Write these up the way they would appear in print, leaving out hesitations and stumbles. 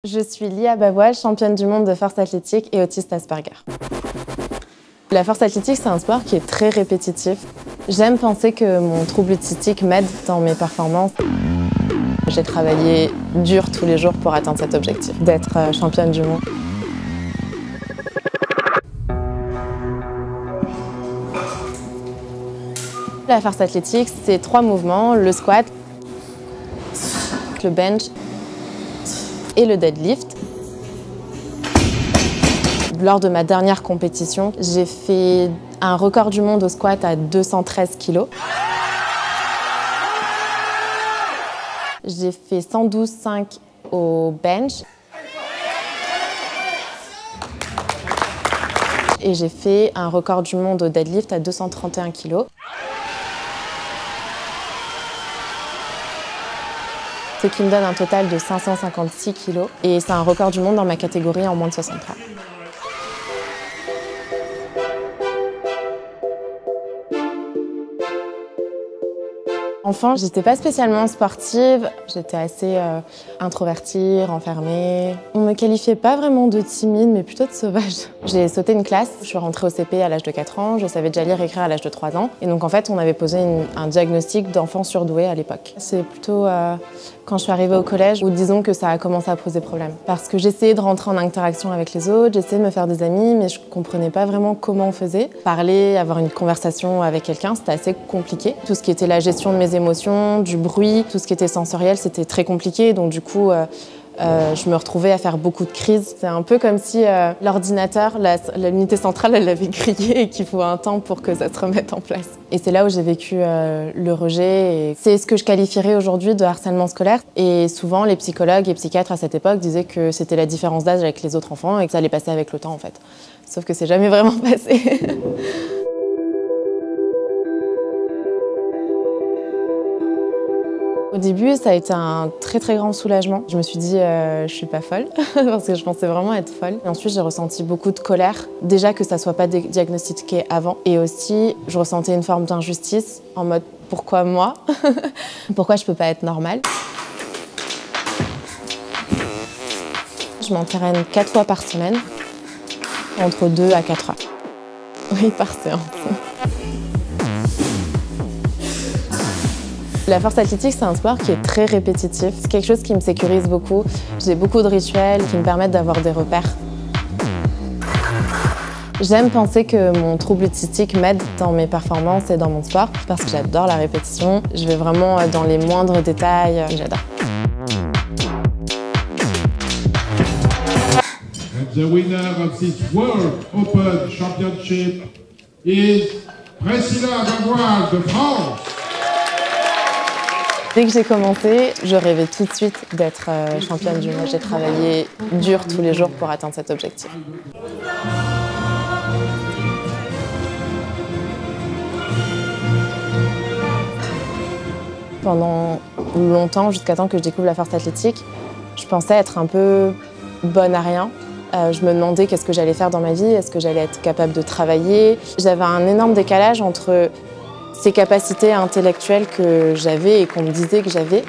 Je suis Lia Babois, championne du monde de force athlétique et autiste Asperger. La force athlétique, c'est un sport qui est très répétitif. J'aime penser que mon trouble autistique m'aide dans mes performances. J'ai travaillé dur tous les jours pour atteindre cet objectif, d'être championne du monde. La force athlétique, c'est 3 mouvements, le squat, le bench et le deadlift. Lors de ma dernière compétition, j'ai fait un record du monde au squat à 213 kg. J'ai fait 112,5 au bench. Et j'ai fait un record du monde au deadlift à 231 kg. Ce qui me donne un total de 556 kg. Et c'est un record du monde dans ma catégorie en moins de 63. Enfant, j'étais pas spécialement sportive, j'étais assez introvertie, renfermée. On me qualifiait pas vraiment de timide, mais plutôt de sauvage. J'ai sauté une classe, je suis rentrée au CP à l'âge de 4 ans, je savais déjà lire et écrire à l'âge de 3 ans. Et donc en fait, on avait posé un diagnostic d'enfant surdoué à l'époque. C'est plutôt quand je suis arrivée au collège où disons que ça a commencé à poser problème. Parce que j'essayais de rentrer en interaction avec les autres, j'essayais de me faire des amis, mais je comprenais pas vraiment comment on faisait. Parler, avoir une conversation avec quelqu'un, c'était assez compliqué. Tout ce qui était la gestion de mes émotions, du bruit, tout ce qui était sensoriel, c'était très compliqué. Donc du coup, je me retrouvais à faire beaucoup de crises. C'est un peu comme si l'ordinateur, l'unité centrale, elle avait grillé et qu'il faut un temps pour que ça se remette en place. Et c'est là où j'ai vécu le rejet. C'est ce que je qualifierais aujourd'hui de harcèlement scolaire. Et souvent, les psychologues et psychiatres à cette époque disaient que c'était la différence d'âge avec les autres enfants et que ça allait passer avec le temps en fait. Sauf que c'est jamais vraiment passé. Au début, ça a été un très grand soulagement. Je me suis dit, je suis pas folle, parce que je pensais vraiment être folle. Et ensuite, j'ai ressenti beaucoup de colère. Déjà que ça soit pas diagnostiqué avant. Et aussi, je ressentais une forme d'injustice, en mode, pourquoi moi? Pourquoi je peux pas être normale? Je m'entraîne 4 fois par semaine, entre 2 à 4 heures. Oui, par séance. La force athlétique, c'est un sport qui est très répétitif. C'est quelque chose qui me sécurise beaucoup. J'ai beaucoup de rituels qui me permettent d'avoir des repères. J'aime penser que mon trouble autistique m'aide dans mes performances et dans mon sport parce que j'adore la répétition. Je vais vraiment dans les moindres détails. J'adore. The winner of this World Open Championship is Priscilla Babois de France. Dès que j'ai commencé, je rêvais tout de suite d'être championne du monde. J'ai travaillé dur tous les jours pour atteindre cet objectif. Pendant longtemps, jusqu'à temps que je découvre la force athlétique, je pensais être un peu bonne à rien. Je me demandais qu'est-ce que j'allais faire dans ma vie, est-ce que j'allais être capable de travailler. J'avais un énorme décalage entre ces capacités intellectuelles que j'avais et qu'on me disait que j'avais,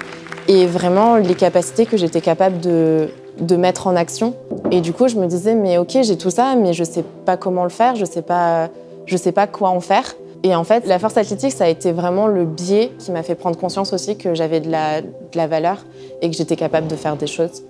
et vraiment les capacités que j'étais capable de mettre en action. Et du coup, je me disais, mais ok, j'ai tout ça, mais je sais pas comment le faire, je sais pas quoi en faire. Et en fait, la force athlétique, ça a été vraiment le biais qui m'a fait prendre conscience aussi que j'avais de la valeur et que j'étais capable de faire des choses.